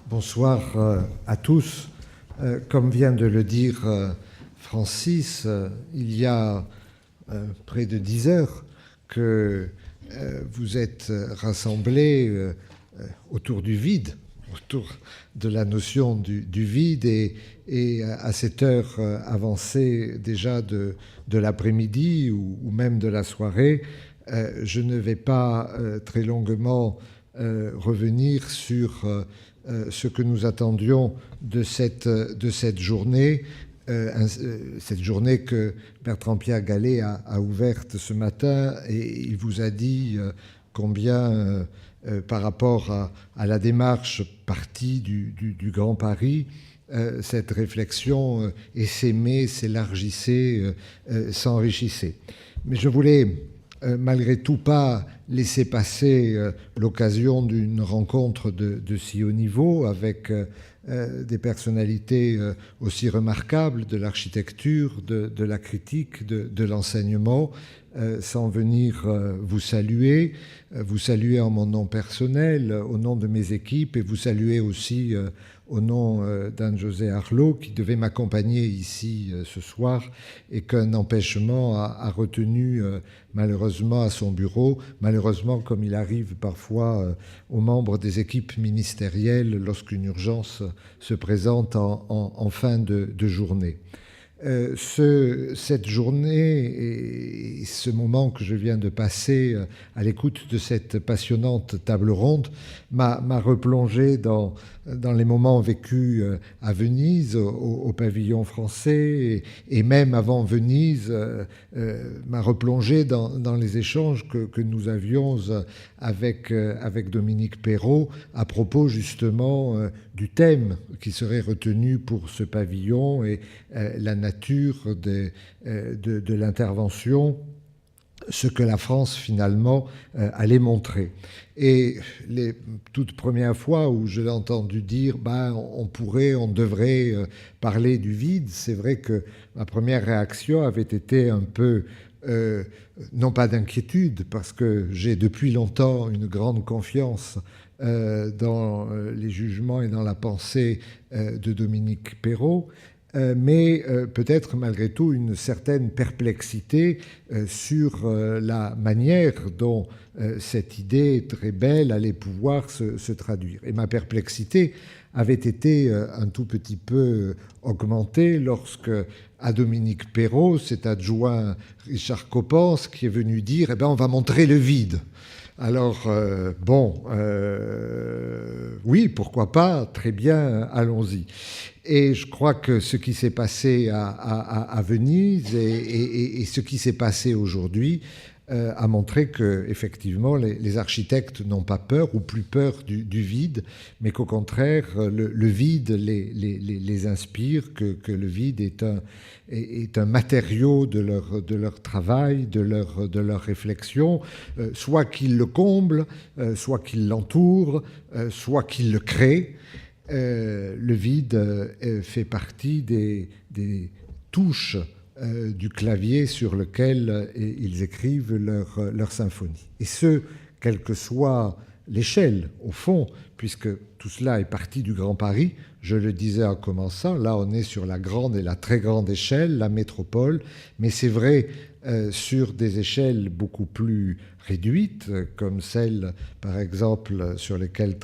Bonsoir à tous. Comme vient de le dire Francis, il y a près de 10 heures que vous êtes rassemblés autour du vide, autour de la notion du vide, et à cette heure avancée déjà de l'après-midi ou même de la soirée, je ne vais pas très longuement revenir sur ce que nous attendions de cette journée, cette journée que Bertrand-Pierre Gallet a ouverte ce matin, et il vous a dit combien, par rapport à la démarche partie du Grand Paris, cette réflexion essaimait, s'élargissait, s'enrichissait. Mais je voulais malgré tout pas laisser passer l'occasion d'une rencontre de si haut niveau avec des personnalités aussi remarquables de l'architecture, de la critique, de l'enseignement, sans venir vous saluer en mon nom personnel, au nom de mes équipes, et vous saluer aussi au nom d'Anne-Josée Arlot, qui devait m'accompagner ici ce soir et qu'un empêchement a retenu malheureusement à son bureau, malheureusement comme il arrive parfois aux membres des équipes ministérielles lorsqu'une urgence se présente en fin de journée. Cette journée et ce moment que je viens de passer à l'écoute de cette passionnante table ronde m'a replongé dans les moments vécus à Venise, au pavillon français, et même avant Venise, m'a replongé dans les échanges que nous avions avec Dominique Perrault à propos justement du thème qui serait retenu pour ce pavillon et la nature de l'intervention, ce que la France finalement allait montrer. Et les toutes premières fois où je l'ai entendu dire on devrait parler du vide, c'est vrai que ma première réaction avait été un peu non pas d'inquiétude, parce que j'ai depuis longtemps une grande confiance dans les jugements et dans la pensée de Dominique Perrault, mais peut-être malgré tout une certaine perplexité sur la manière dont cette idée très belle allait pouvoir se traduire. Et ma perplexité avait été un tout petit peu augmentée lorsque, à Dominique Perrault, s'est adjoint Richard Coppens, qui est venu dire on va montrer le vide. Alors, oui, pourquoi pas, très bien, allons-y. Et je crois que ce qui s'est passé à Venise et ce qui s'est passé aujourd'hui a montré que, effectivement, les architectes n'ont pas peur ou plus peur du vide, mais qu'au contraire, le vide les inspire, que le vide est un matériau de leur travail, de leur réflexion, soit qu'ils le comblent, soit qu'ils l'entourent, soit qu'ils le créent. Le vide fait partie des touches du clavier sur lequel ils écrivent leur symphonie. Et ce, quelle que soit l'échelle, au fond, puisque tout cela est parti du Grand Paris, je le disais en commençant, là on est sur la grande et la très grande échelle, la métropole, mais c'est vrai sur des échelles beaucoup plus réduites, comme celles, par exemple, sur lesquelles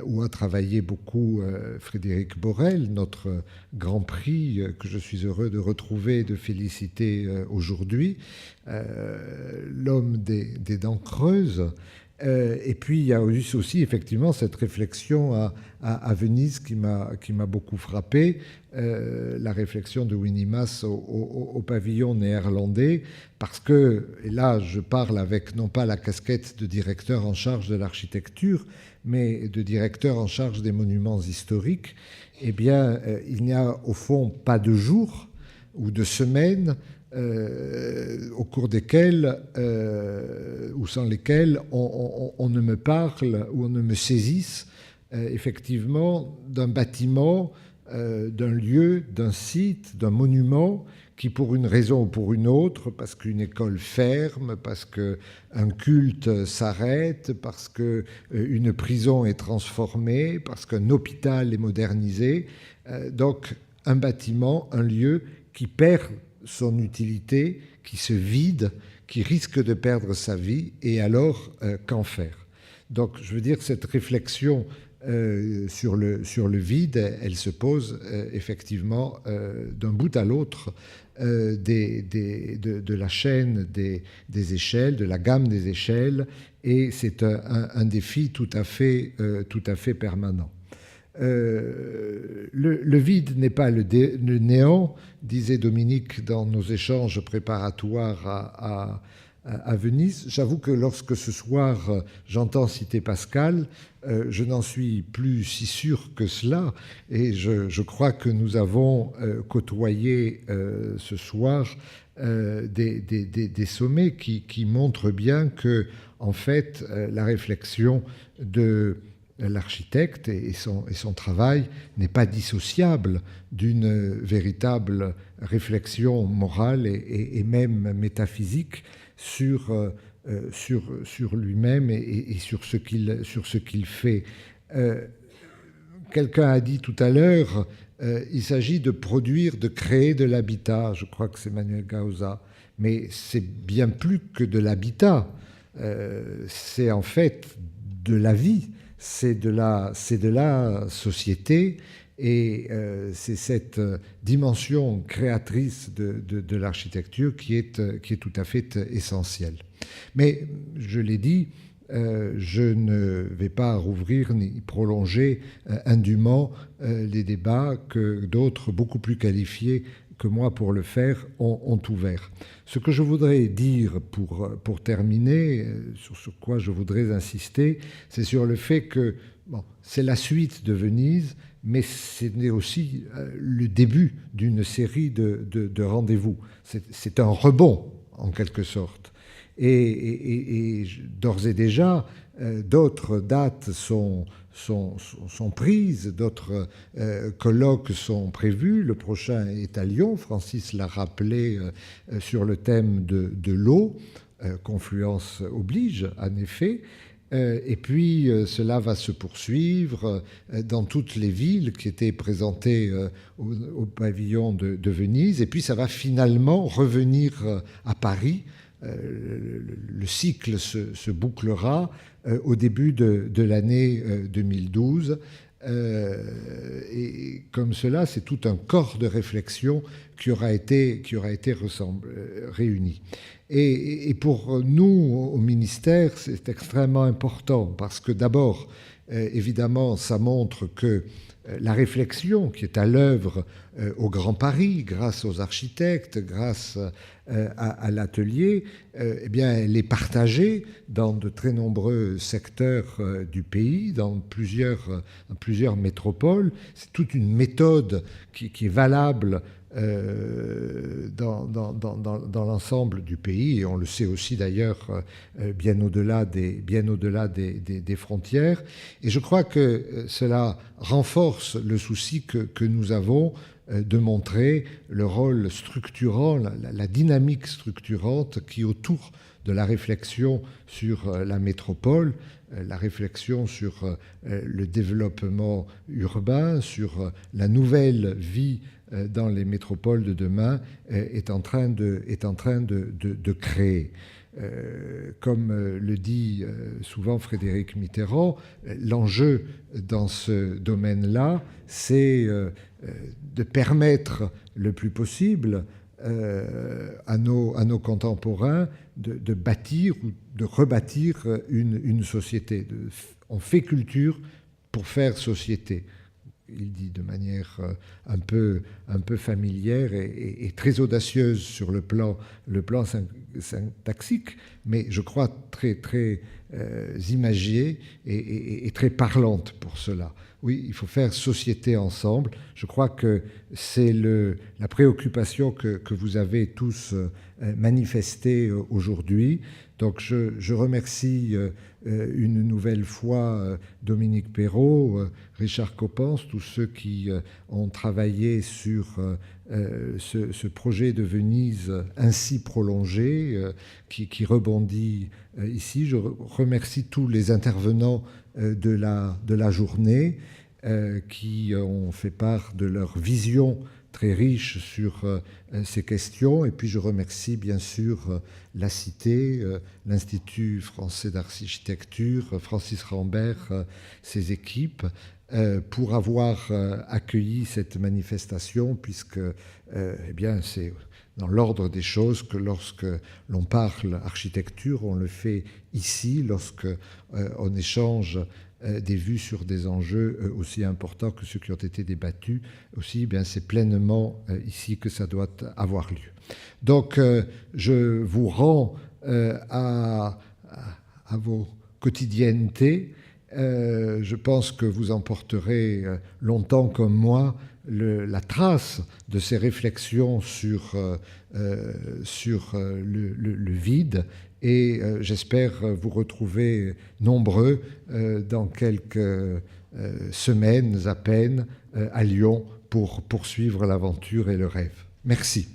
où a travaillé beaucoup Frédéric Borel, notre Grand Prix que je suis heureux de retrouver et de féliciter aujourd'hui, l'homme des dents creuses. Et puis il y a aussi effectivement cette réflexion à Venise qui m'a beaucoup frappé, la réflexion de Winnie Maas au pavillon néerlandais, parce que, et là je parle avec non pas la casquette de directeur en charge de l'architecture, mais de directeur en charge des monuments historiques, eh bien il n'y a au fond pas de jours ou de semaines au cours desquels ou sans lesquels on ne me parle ou on ne me saisisse effectivement d'un bâtiment d'un lieu, d'un site, d'un monument qui, pour une raison ou pour une autre, parce qu'une école ferme, parce qu'un culte s'arrête, parce qu'une prison est transformée, parce qu'un hôpital est modernisé, donc un bâtiment, un lieu qui perd son utilité, qui se vide, qui risque de perdre sa vie, et alors qu'en faire? Donc je veux dire, cette réflexion sur le vide, elle se pose effectivement d'un bout à l'autre de la chaîne des échelles, de la gamme des échelles, et c'est un défi tout à fait permanent. Le vide n'est pas le néant, disait Dominique dans nos échanges préparatoires à Venise. J'avoue que lorsque ce soir j'entends citer Pascal, je n'en suis plus si sûr que cela, et je crois que nous avons côtoyé ce soir des sommets qui montrent bien que, en fait, la réflexion de l'architecte et son travail n'est pas dissociable d'une véritable réflexion morale et même métaphysique sur lui-même et sur ce qu'il fait. Quelqu'un a dit tout à l'heure, il s'agit de produire, de créer de l'habitat. Je crois que c'est Manuel Gauza. Mais c'est bien plus que de l'habitat. C'est en fait de la vie. C'est de la société, et c'est cette dimension créatrice de l'architecture qui est tout à fait essentielle. Mais je l'ai dit, je ne vais pas rouvrir ni prolonger indûment les débats que d'autres, beaucoup plus qualifiés que moi pour le faire, ont ouvert. Ce que je voudrais dire pour terminer, sur quoi je voudrais insister, c'est sur le fait que c'est la suite de Venise, mais c'est aussi le début d'une série de rendez-vous. C'est un rebond, en quelque sorte. Et d'ores et déjà, d'autres dates sont prises, d'autres colloques sont prévus. Le prochain est à Lyon, Francis l'a rappelé, sur le thème de l'eau, confluence oblige, en effet. Et puis cela va se poursuivre dans toutes les villes qui étaient présentées au pavillon de Venise. Et puis ça va finalement revenir à Paris. Le cycle se bouclera au début de l'année 2012. Et comme cela, c'est tout un corps de réflexion qui aura été réuni. Et pour nous, au ministère, c'est extrêmement important parce que d'abord, évidemment, ça montre que la réflexion qui est à l'œuvre au Grand Paris, grâce aux architectes, grâce à l'atelier, eh bien, elle est partagée dans de très nombreux secteurs du pays, dans plusieurs métropoles. C'est toute une méthode qui est valable dans l'ensemble du pays, et on le sait aussi d'ailleurs bien au-delà des frontières. Et je crois que cela renforce le souci que nous avons de montrer le rôle structurant, la dynamique structurante qui, autour de la réflexion sur la métropole, la réflexion sur le développement urbain, sur la nouvelle vie dans les métropoles de demain, est en train de créer. Comme le dit souvent Frédéric Mitterrand, l'enjeu dans ce domaine-là, c'est de permettre le plus possible à nos contemporains de bâtir ou de rebâtir une société. On fait culture pour faire société. Il dit de manière un peu familière et très audacieuse sur le plan syntaxique, mais je crois très, très imagée et très parlante pour cela. Oui, il faut faire société ensemble. Je crois que c'est la préoccupation que vous avez tous manifestée aujourd'hui. Donc je remercie une nouvelle fois Dominique Perrault, Richard Coppens, tous ceux qui ont travaillé sur ce projet de Venise ainsi prolongé, qui rebondit ici. Je remercie tous les intervenants de la journée qui ont fait part de leur vision très riche sur ces questions. Et puis je remercie bien sûr la Cité, l'Institut français d'architecture, Francis Rambert, ses équipes, pour avoir accueilli cette manifestation, puisque eh bien, c'est dans l'ordre des choses que lorsque l'on parle architecture, on le fait ici, lorsque on échange des vues sur des enjeux aussi importants que ceux qui ont été débattus aussi, eh bien c'est pleinement ici que ça doit avoir lieu. Donc je vous rends à vos quotidiennetés. Je pense que vous en porterez longtemps comme moi la trace de ces réflexions sur le vide, et j'espère vous retrouver nombreux dans quelques semaines à peine à Lyon pour poursuivre l'aventure et le rêve. Merci.